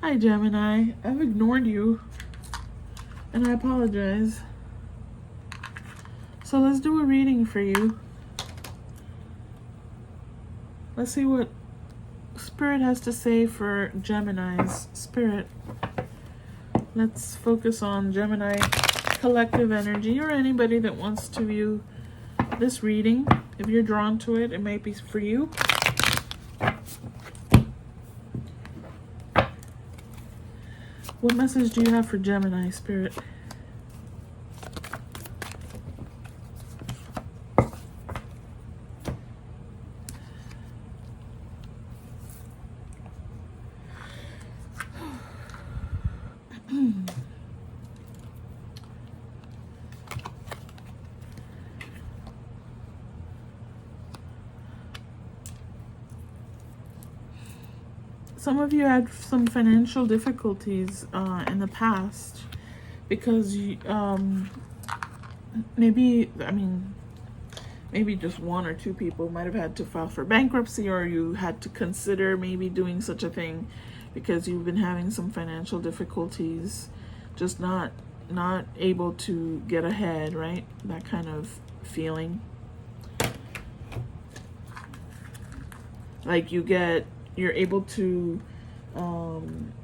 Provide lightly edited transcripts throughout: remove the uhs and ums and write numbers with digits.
Hi, Gemini. I've ignored you, and I apologize. So let's do a reading for you. Let's see what Spirit has to say for Gemini's. Spirit, let's focus on Gemini collective energy, or anybody that wants to view this reading. If you're drawn to it, it might be for you. What message do you have for Gemini, Spirit? Some of you had some financial difficulties in the past because maybe just one or two people might have had to file for bankruptcy, or you had to consider maybe doing such a thing because you've been having some financial difficulties, just not able to get ahead, right? That kind of feeling. Like you're able to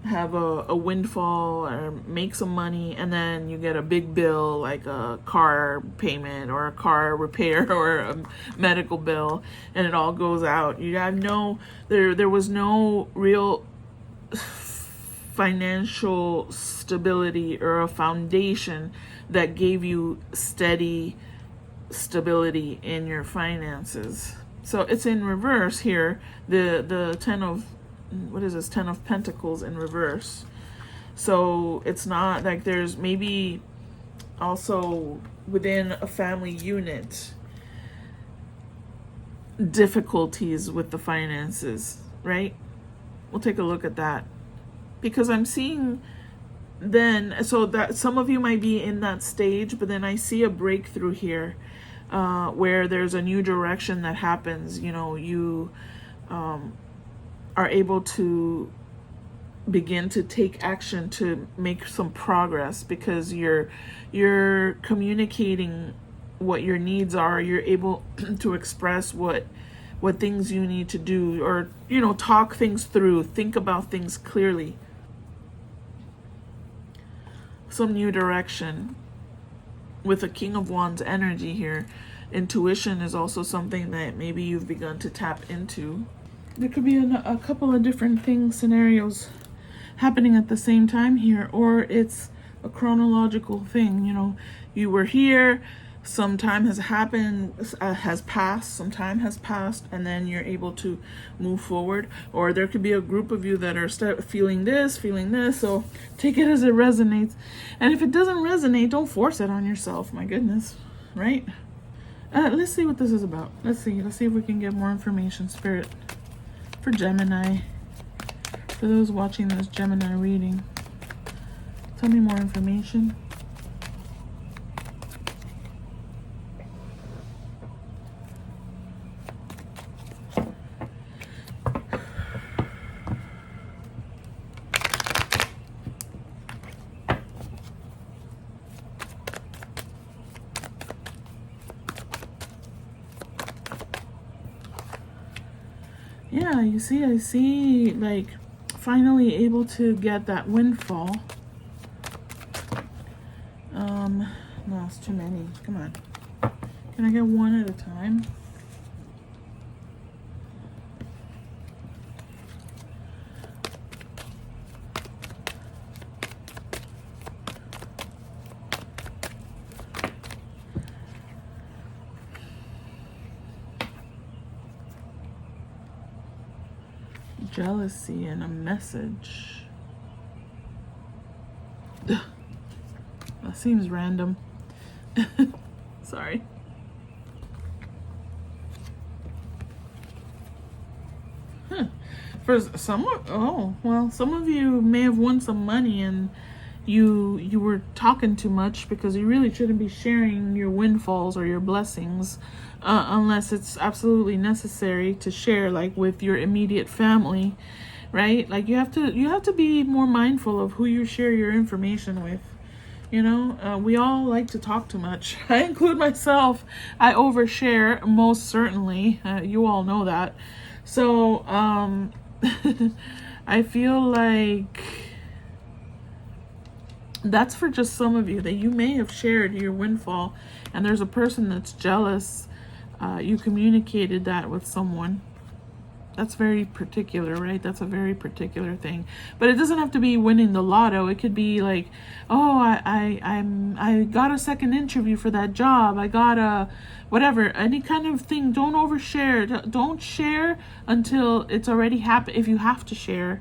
have a windfall or make some money, and then you get a big bill like a car payment or a car repair or a medical bill, and it all goes out. You have there was no real financial stability or a foundation that gave you steady stability in your finances. So it's in reverse here. The 10 of, what is this? 10 of Pentacles in reverse. So it's not like there's maybe also within a family unit difficulties with the finances, right? We'll take a look at that. Because I'm seeing then, so that some of you might be in that stage, but then I see a breakthrough here. Where there's a new direction that happens. You are able to begin to take action to make some progress because you're communicating what your needs are. You're able to express what things you need to do, or talk things through, think about things clearly. Some new direction. With a King of Wands energy here, intuition is also something that maybe you've begun to tap into. There could be a couple of different things, scenarios happening at the same time here, or it's a chronological thing. You were here, some time has happened, has passed, some time has passed, and then you're able to move forward. Or there could be a group of you that are feeling this, so take it as it resonates. And if it doesn't resonate, don't force it on yourself. My goodness, right? Let's see what this is about. Let's see if we can get more information, Spirit, for Gemini. For those watching this Gemini reading, tell me more information. Yeah, I see like finally able to get that windfall. No, it's too many. Come on. Can I get one at a time? Jealousy and a message. Ugh. That seems random. Sorry. For some, some of you may have won some money and you were talking too much because you really shouldn't be sharing your windfalls or your blessings unless it's absolutely necessary to share, like with your immediate family. right? Like you have to be more mindful of who you share your information with. You know, we all like to talk too much. I include myself. I overshare, most certainly. You all know that. So I feel like that's for just some of you, that you may have shared your windfall and there's a person that's jealous. You communicated that with someone. That's very particular, right? That's a very particular thing. But it doesn't have to be winning the lotto. It could be like, oh, I got a second interview for that job. I got a whatever, any kind of thing. Don't overshare. Don't share until it's already happened. If you have to share,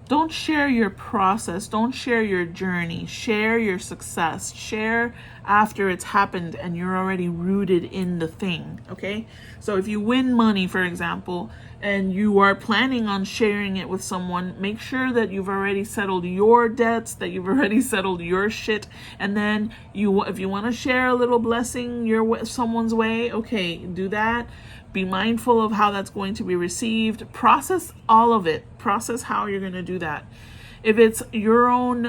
don't share your process. Don't share your journey. Share your success. Share after it's happened and you're already rooted in the thing, okay? So if you win money, for example, and you are planning on sharing it with someone, make sure that you've already settled your debts, that you've already settled your shit, and then if you want to share a little blessing someone's way, okay, do that. Be mindful of how that's going to be received. Process all of it. Process how you're going to do that. If it's your own,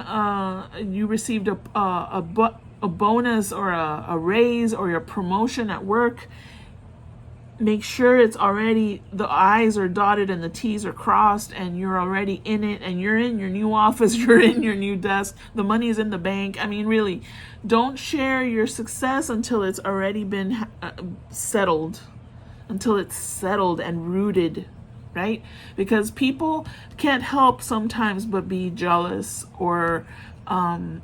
you received a bonus or a raise or your promotion at work, make sure it's already, the I's are dotted and the T's are crossed and you're already in it and you're in your new office, you're in your new desk, the money's in the bank. I mean, really, don't share your success until it's already been settled, until it's settled and rooted, right? Because people can't help sometimes but be jealous or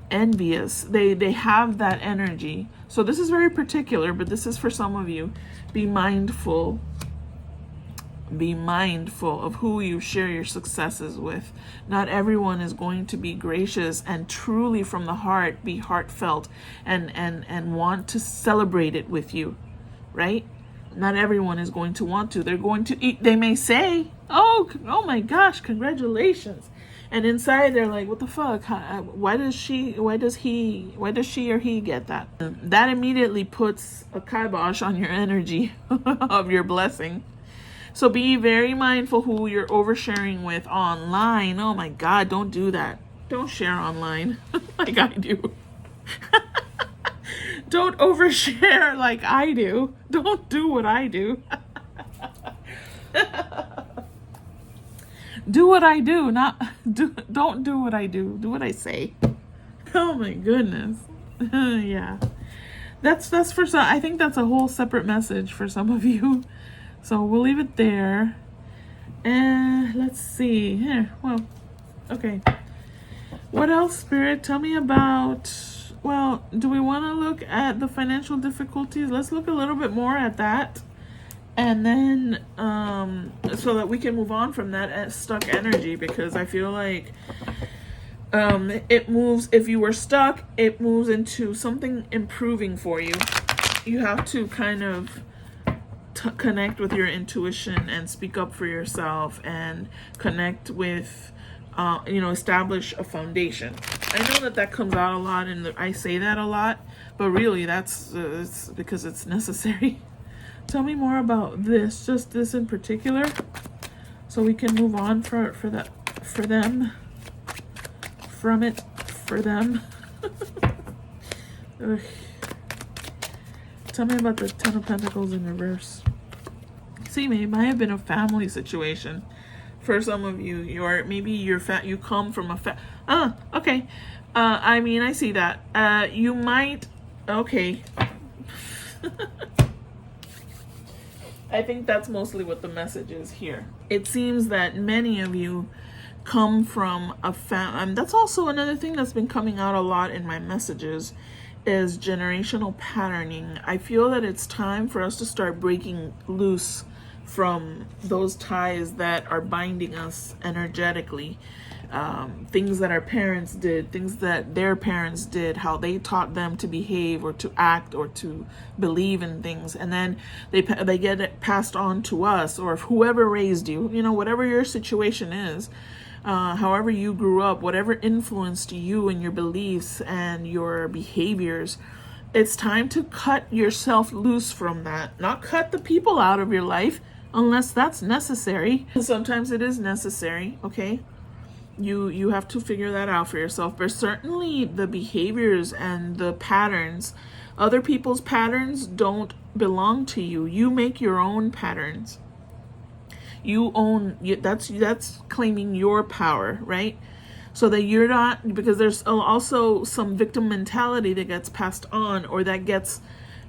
envious. They have that energy. So this is very particular, but this is for some of you. Be mindful. Be mindful of who you share your successes with. Not everyone is going to be gracious and truly from the heart be heartfelt and want to celebrate it with you, right? Not everyone is going to want to. They're going to eat. They may say, oh my gosh, congratulations. And inside they're like, what the fuck? Why does she or he get that? That immediately puts a kibosh on your energy of your blessing. So be very mindful who you're oversharing with online. Oh my God, don't do that. Don't share online like I do. Don't overshare like I do. Don't do what I do. Do what I do, don't do what I do. Do what I say. Oh my goodness. Yeah. That's for some. I think that's a whole separate message for some of you. So we'll leave it there. And let's see. Here. Well, okay. What else, Spirit? Tell me about, well, do we want to look at the financial difficulties? Let's look a little bit more at that. And then, so that we can move on from that stuck energy, because I feel like it moves, if you were stuck, it moves into something improving for you. You have to kind of connect with your intuition and speak up for yourself and connect with, establish a foundation. I know that comes out a lot, and I say that a lot, but really that's it's because it's necessary. Tell me more about this, just this in particular, so we can move on for them. Tell me about the Ten of Pentacles in reverse. See, it might have been a family situation for some of you. You come from a okay. I mean, I see that. You might, okay. I think that's mostly what the message is here. It seems that many of you come from a that's also another thing that's been coming out a lot in my messages, is generational patterning. I feel that it's time for us to start breaking loose from those ties that are binding us energetically. Things that our parents did, things that their parents did, how they taught them to behave or to act or to believe in things, and then they get it passed on to us, or if whoever raised you, whatever your situation is, however you grew up, whatever influenced you and your beliefs and your behaviors, it's time to cut yourself loose from that. Not cut the people out of your life, unless that's necessary. Sometimes it is necessary, okay? You have to figure that out for yourself. But certainly the behaviors and the patterns, other people's patterns don't belong to you. You make your own patterns. You own, that's claiming your power, right? So that you're not, because there's also some victim mentality that gets passed on, or that gets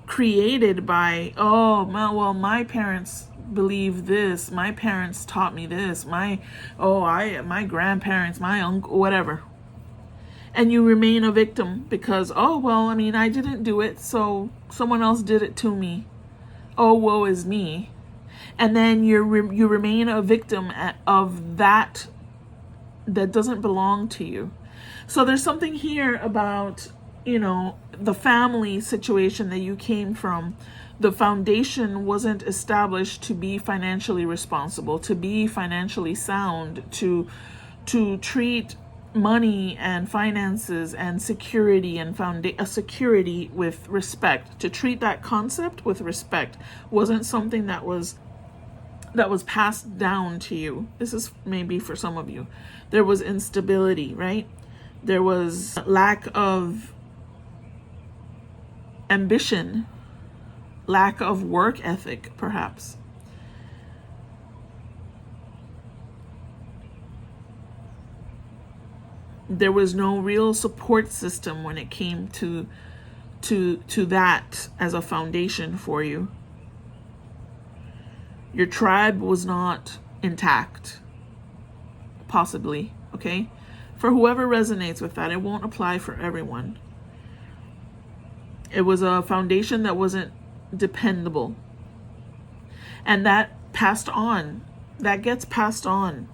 created by, oh, well, my parents believe this, my parents taught me this, my grandparents, my uncle, whatever. And you remain a victim because, oh, well, I mean, I didn't do it, so someone else did it to me. Oh, woe is me. And then you remain a victim of that doesn't belong to you. So there's something here about, the family situation that you came from. The foundation wasn't established to be financially responsible, to be financially sound, to treat money and finances and security and security with respect. To treat that concept with respect wasn't something that was passed down to you. This is maybe for some of you. There was instability, right? There was lack of ambition, lack of work ethic, perhaps. There was no real support system when it came to that as a foundation for you. Your tribe was not intact, possibly, okay? For whoever resonates with that, it won't apply for everyone. It was a foundation that wasn't dependable. And that passed on. That gets passed on.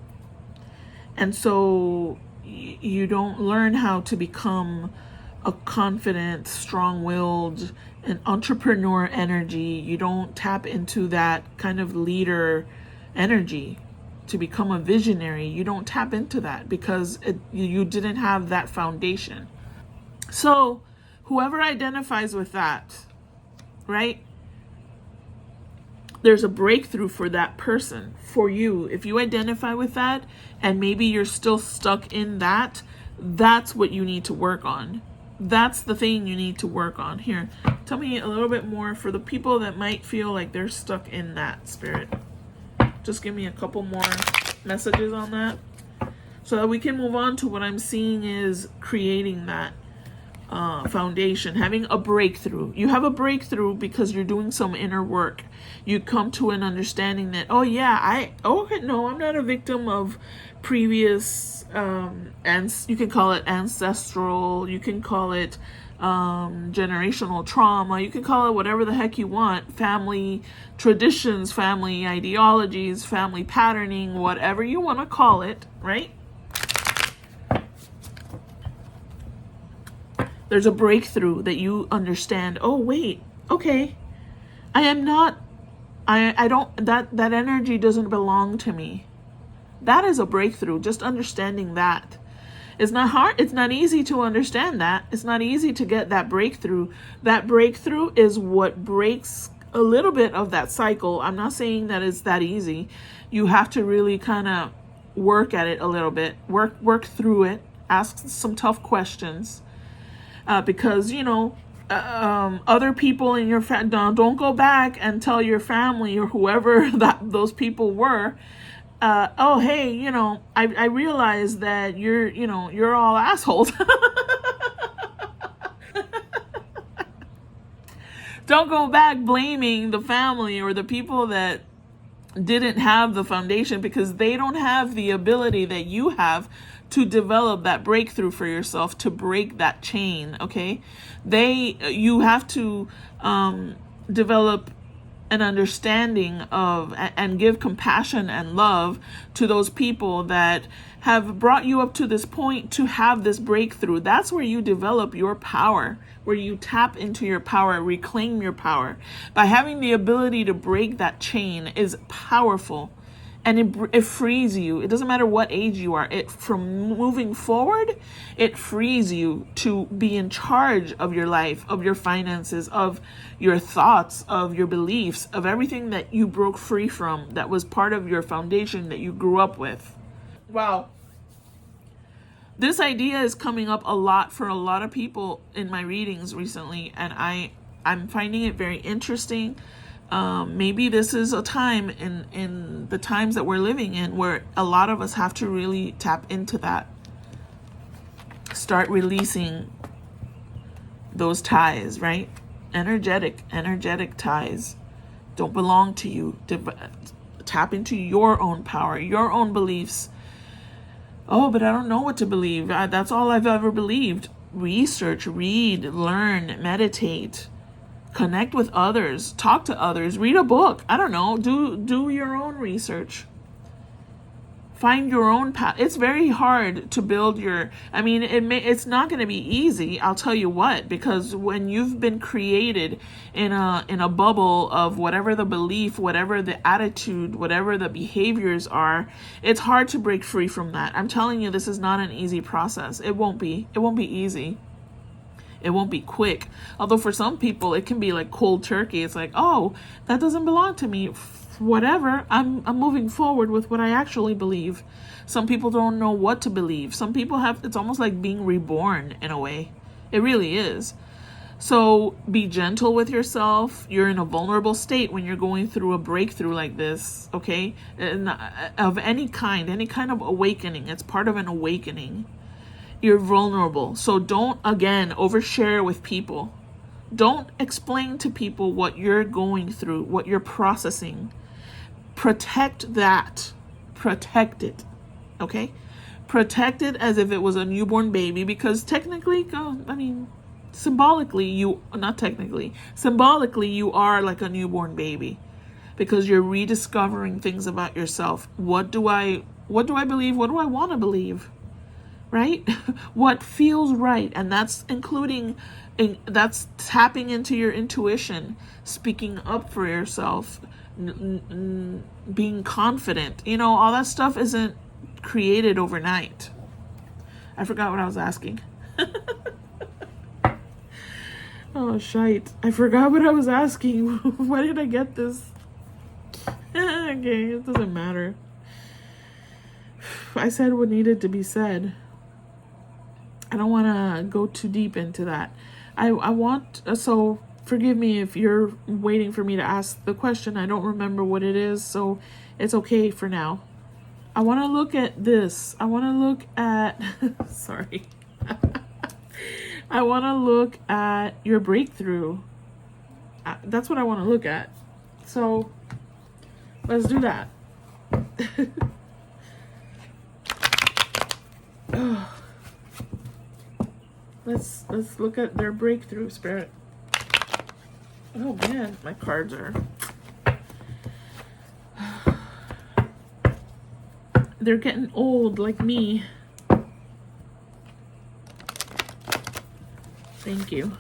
And so you don't learn how to become a confident, strong-willed, an entrepreneur energy. You don't tap into that kind of leader energy to become a visionary. You don't tap into that because you didn't have that foundation. So whoever identifies with that, right? There's a breakthrough for that person, for you. If you identify with that and maybe you're still stuck in that, that's what you need to work on. That's the thing you need to work on. Here, tell me a little bit more for the people that might feel like they're stuck in that, Spirit. Just give me a couple more messages on that so that we can move on to what I'm seeing is creating that foundation, having a breakthrough. You have a breakthrough because you're doing some inner work. You come to an understanding that, oh yeah, no, I'm not a victim of previous, and you can call it ancestral, you can call it generational trauma, you can call it whatever the heck you want, family traditions, family ideologies, family patterning, whatever you want to call it, right? There's a breakthrough that you understand, oh wait, okay, I am not, I don't, that energy doesn't belong to me. That is a breakthrough, just understanding that. It's not hard, it's not easy to understand that. It's not easy to get that breakthrough. That breakthrough is what breaks a little bit of that cycle. I'm not saying that it's that easy. You have to really kind of work at it a little bit, work through it, ask some tough questions. Because, other people in your family, don't go back and tell your family or whoever those people were, oh, hey, I realize that you're all assholes. Don't go back blaming the family or the people that didn't have the foundation, because they don't have the ability that you have to develop that breakthrough for yourself, to break that chain, okay? You have to develop an understanding of and give compassion and love to those people that have brought you up to this point to have this breakthrough. That's where you develop your power, where you tap into your power, reclaim your power. By having the ability to break that chain is powerful. And it frees you. It doesn't matter what age you are. From moving forward, it frees you to be in charge of your life, of your finances, of your thoughts, of your beliefs, of everything that you broke free from, that was part of your foundation that you grew up with. Wow. This idea is coming up a lot for a lot of people in my readings recently, and I'm finding it very interesting. Maybe this is a time in the times that we're living in where a lot of us have to really tap into that. Start releasing those ties, right? Energetic ties don't belong to you. Tap into your own power, your own beliefs. Oh, but I don't know what to believe. That's all I've ever believed. Research, read, learn, meditate. Connect with others, talk to others, read a book. I don't know, do your own research. Find your own path. It's very hard to build it's not going to be easy, I'll tell you what, because when you've been created in a bubble of whatever the belief, whatever the attitude, whatever the behaviors are, it's hard to break free from that. I'm telling you, this is not an easy process. It won't be easy. It won't be quick. Although for some people, it can be like cold turkey. It's like, oh, that doesn't belong to me. Whatever. I'm moving forward with what I actually believe. Some people don't know what to believe. Some people it's almost like being reborn in a way. It really is. So be gentle with yourself. You're in a vulnerable state when you're going through a breakthrough like this, okay? And of any kind of awakening. It's part of an awakening. You're vulnerable. So don't, again, overshare with people. Don't explain to people what you're going through, what you're processing. Protect that. Protect it. Okay? Protect it as if it was a newborn baby, because technically, symbolically, you are like a newborn baby, because you're rediscovering things about yourself. What do I believe? What do I want to believe? Right? What feels right. And that's that's tapping into your intuition, speaking up for yourself, being confident. All that stuff isn't created overnight. I forgot what I was asking. Oh, shite. I forgot what I was asking. Why did I get this? Okay, it doesn't matter. I said what needed to be said. I don't want to go too deep into that. So forgive me if you're waiting for me to ask the question. I don't remember what it is, so it's okay for now. I want to look at this. I want to look at, sorry. I want to look at your breakthrough. That's what I want to look at. So let's do that. Let's look at their breakthrough, Spirit. Oh man, my cards are... They're getting old like me. Thank you.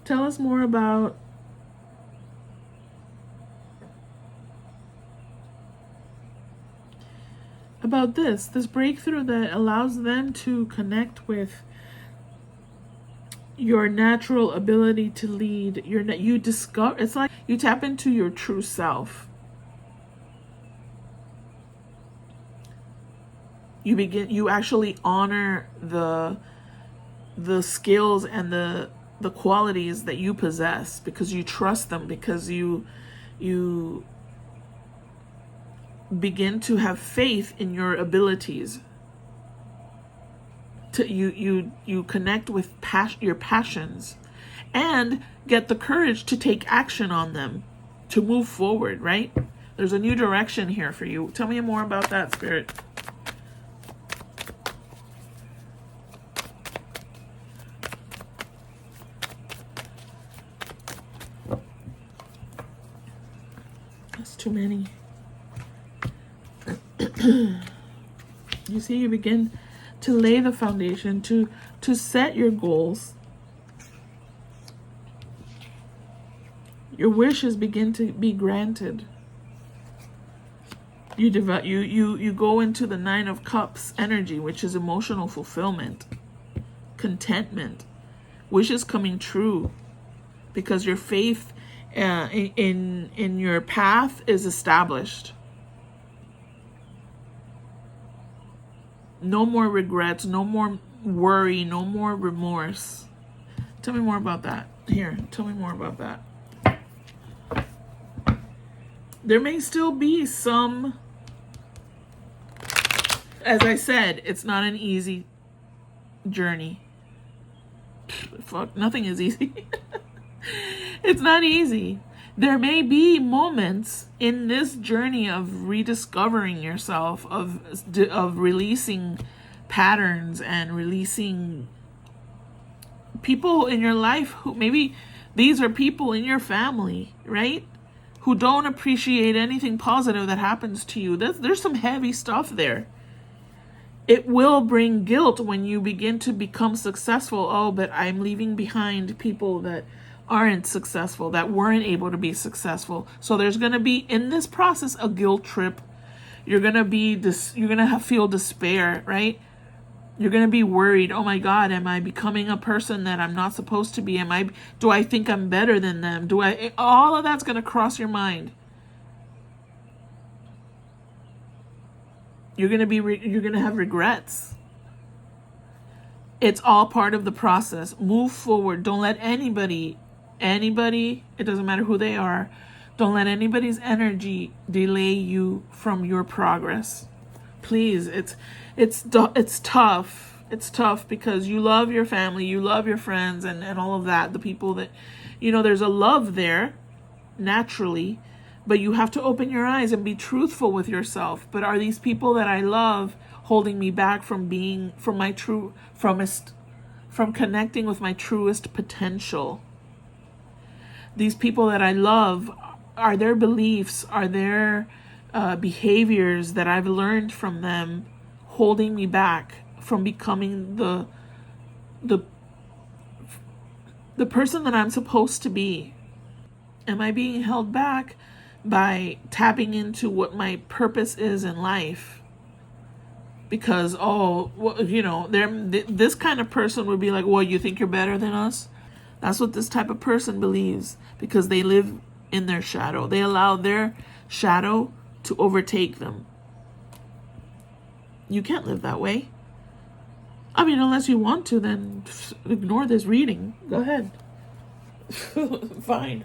Tell us more about this breakthrough that allows them to connect with your natural ability to lead. It's like you tap into your true self. You actually honor the skills and the qualities that you possess, because you trust them, because you begin to have faith in your abilities. You connect with your passions, and get the courage to take action on them, to move forward, right? There's a new direction here for you. Tell me more about that, Spirit. That's too many. You see, you begin to lay the foundation, to set your goals. Your wishes begin to be granted. You go into the Nine of Cups energy, which is emotional fulfillment, contentment, wishes coming true, because your faith in your path is established. No more regrets, no more worry, no more remorse. Tell me more about that. Here, tell me more about that. There may still be some, as I said, it's not an easy journey. Fuck, nothing is easy. It's not easy. There may be moments in this journey of rediscovering yourself, of releasing patterns and releasing people in your life who maybe these are people in your family, right? Who don't appreciate anything positive that happens to you. There's some heavy stuff there. It will bring guilt when you begin to become successful. Oh, but I'm leaving behind people that aren't successful, that weren't able to be successful. So there's going to be in this process a guilt trip. You're going to feel despair, right? You're going to be worried. Oh my God, am I becoming a person that I'm not supposed to be? Do I think I'm better than them? All of that's going to cross your mind. You're going to have regrets. It's all part of the process. Move forward. Don't let anybody, it doesn't matter who they are, don't let anybody's energy delay you from your progress. Please, it's tough. It's tough because you love your family, you love your friends and all of that. The people that, there's a love there naturally, but you have to open your eyes and be truthful with yourself. But are these people that I love holding me back from connecting with my truest potential? These people that I love, are their beliefs, are their behaviors that I've learned from them holding me back from becoming the person that I'm supposed to be? Am I being held back by tapping into what my purpose is in life? Because, this kind of person would be like, well, you think you're better than us? That's what this type of person believes, because they live in their shadow. They allow their shadow to overtake them. You can't live that way. I mean, unless you want to, then ignore this reading. Go ahead. Fine.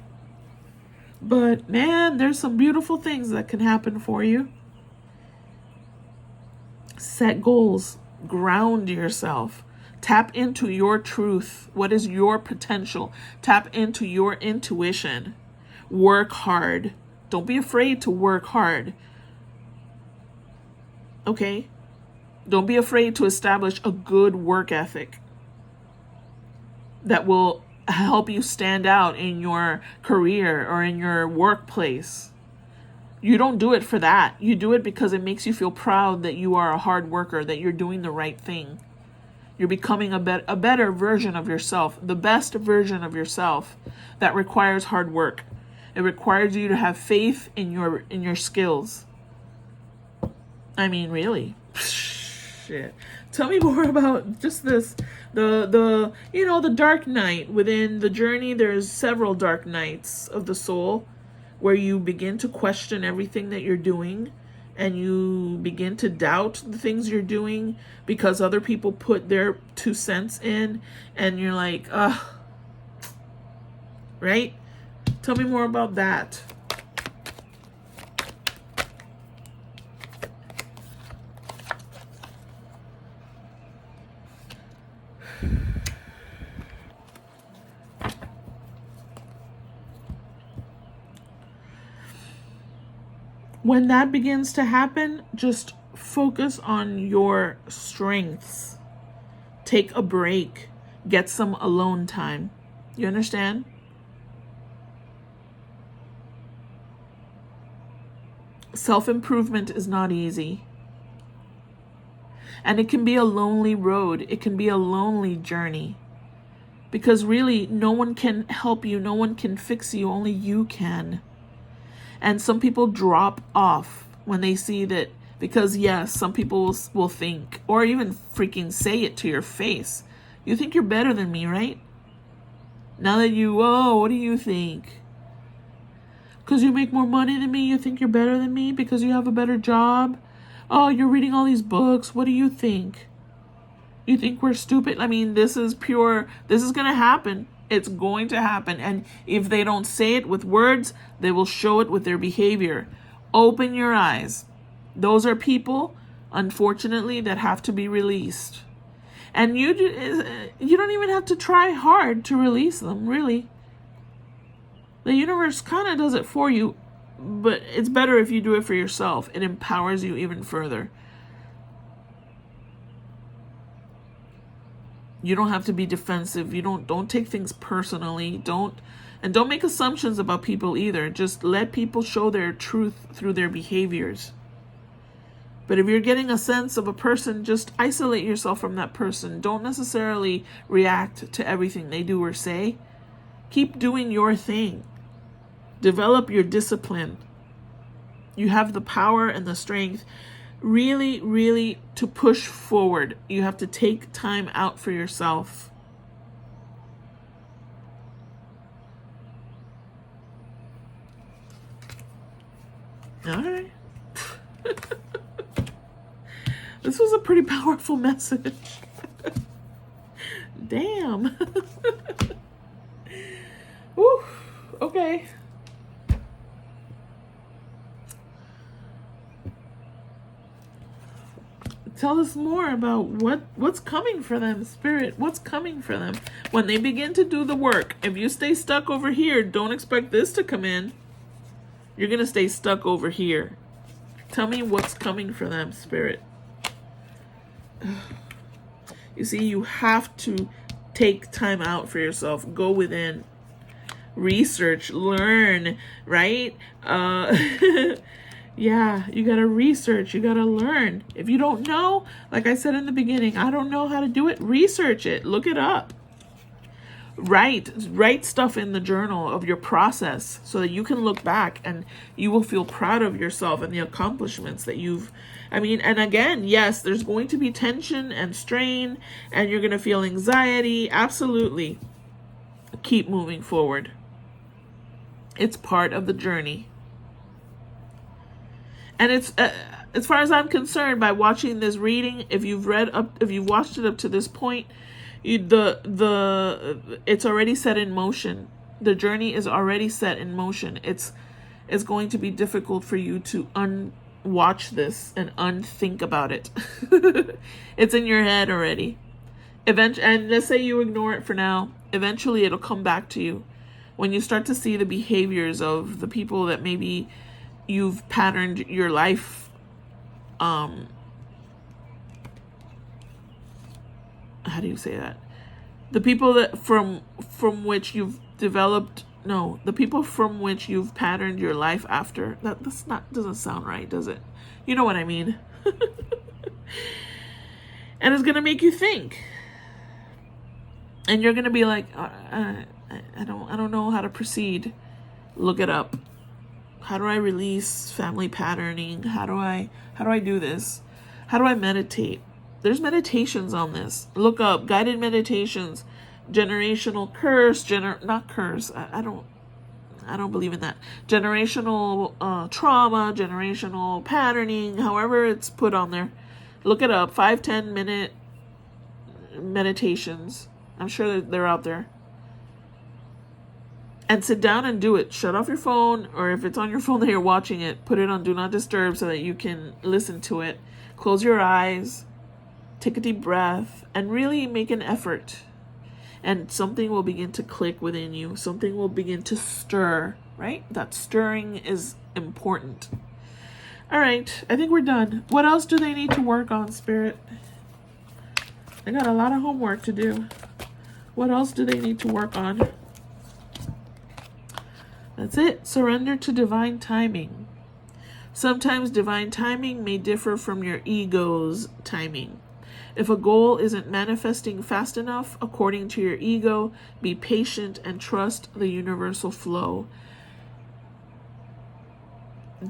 But man, there's some beautiful things that can happen for you. Set goals. Ground yourself. Tap into your truth. What is your potential? Tap into your intuition. Work hard. Don't be afraid to work hard. Okay? Don't be afraid to establish a good work ethic that will help you stand out in your career or in your workplace. You don't do it for that. You do it because it makes you feel proud that you are a hard worker, that you're doing the right thing. You're becoming a better version of yourself, the best version of yourself. That requires hard work. It requires you to have faith in your skills. I mean, really. Shit. Tell me more about just this. The dark night. Within the journey, there's several dark nights of the soul where you begin to question everything that you're doing. And you begin to doubt the things you're doing because other people put their 2 cents in, and you're like, ugh. Right? Tell me more about that. When that begins to happen, just focus on your strengths. Take a break. Get some alone time. You understand? Self-improvement is not easy. And it can be a lonely road. It can be a lonely journey. Because really, no one can help you. No one can fix you. Only you can. And some people drop off when they see that, because yes, some people will think, or even freaking say it to your face, you think you're better than me, right? Now that what do you think? Because you make more money than me, you think you're better than me because you have a better job? Oh, you're reading all these books. What do you think? You think we're stupid? I mean, this is going to happen. It's going to happen. And if they don't say it with words, they will show it with their behavior. Open your eyes. Those are people, unfortunately, that have to be released. And you don't even have to try hard to release them, really. The universe kind of does it for you, but it's better if you do it for yourself. It empowers you even further. You don't have to be defensive. Don't take things personally. Don't make assumptions about people either. Just let people show their truth through their behaviors. But if you're getting a sense of a person, just isolate yourself from that person. Don't necessarily react to everything they do or say. Keep doing your thing. Develop your discipline. You have the power and the strength really, really to push forward. You have to take time out for yourself. All right. This was a pretty powerful message. Damn. Woo. Okay. Tell us more about what's coming for them, Spirit. What's coming for them when they begin to do the work. If you stay stuck over here, don't expect this to come in. You're going to stay stuck over here. Tell me what's coming for them, Spirit. You see, you have to take time out for yourself. Go within. Research, learn, right? Yeah, you got to research. You got to learn. If you don't know, like I said in the beginning, I don't know how to do it. Research it. Look it up. Write stuff in the journal of your process so that you can look back and you will feel proud of yourself and the accomplishments that and again, yes, there's going to be tension and strain and you're going to feel anxiety. Absolutely. Keep moving forward. It's part of the journey. And it's as far as I'm concerned, by watching this reading, if you've watched it up to this point, it's already set in motion. The journey is already set in motion. It's going to be difficult for you to unwatch this and unthink about it. It's in your head already. And let's say you ignore it for now. Eventually, it'll come back to you when you start to see the behaviors of the people that maybe you've patterned your life. How do you say that? The people that from which you've developed. No, the people from which you've patterned your life after. Doesn't sound right, does it? You know what I mean. And it's gonna make you think. And you're gonna be like, I don't know how to proceed. Look it up. How do I release family patterning? How do I do this? How do I meditate? There's meditations on this. Look up guided meditations, generational curse, not curse. I don't believe in that. Generational trauma, generational patterning, however it's put on there. Look it up. 5-10 minute meditations. I'm sure that they're out there. And sit down and do it. Shut off your phone, or if it's on your phone that you're watching it, put it on Do Not Disturb so that you can listen to it. Close your eyes, take a deep breath, and really make an effort. And something will begin to click within you. Something will begin to stir, right? That stirring is important. All right, I think we're done. What else do they need to work on, Spirit? They got a lot of homework to do. What else do they need to work on? That's it. Surrender to divine timing. Sometimes divine timing may differ from your ego's timing. If a goal isn't manifesting fast enough, according to your ego, be patient and trust the universal flow.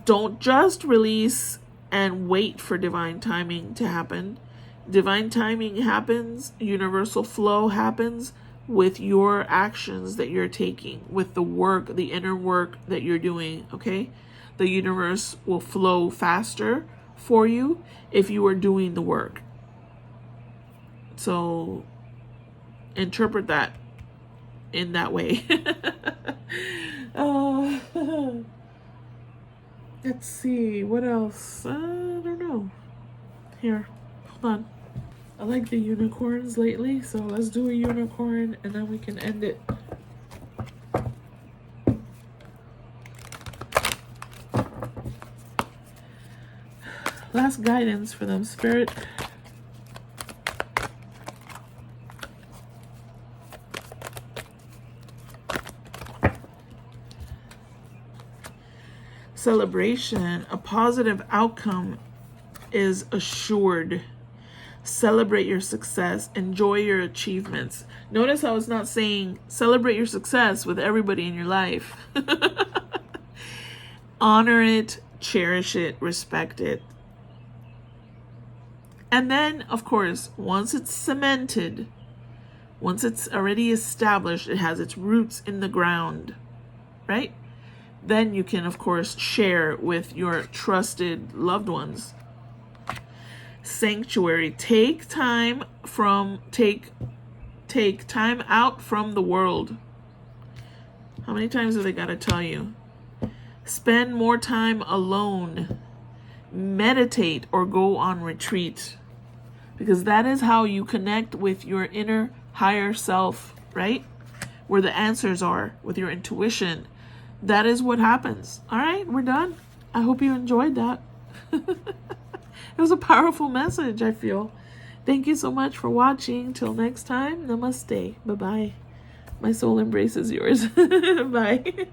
don't just release and wait for divine timing to happen. Divine timing happens, universal flow happens with your actions that you're taking, with the work, the inner work that you're doing, okay? The universe will flow faster for you if you are doing the work. So interpret that in that way. Let's see, what else? I don't know. Here, hold on. I like the unicorns lately, so let's do a unicorn and then we can end it. Last guidance for them, Spirit. Celebration, a positive outcome is assured. Celebrate your success. Enjoy your achievements. Notice how it's not saying celebrate your success with everybody in your life. Honor it, cherish it, respect it. And then, of course, once it's cemented, once it's already established, it has its roots in the ground, right? Then you can, of course, share with your trusted loved ones. Sanctuary. Take time out from the world. How many times have they got to tell you? Spend more time alone. Meditate or go on retreat. Because that is how you connect with your inner higher self, right? Where the answers are, with your intuition. That is what happens. All right, we're done. I hope you enjoyed that. It was a powerful message, I feel. Thank you so much for watching. Till next time, namaste. Bye-bye. My soul embraces yours. Bye.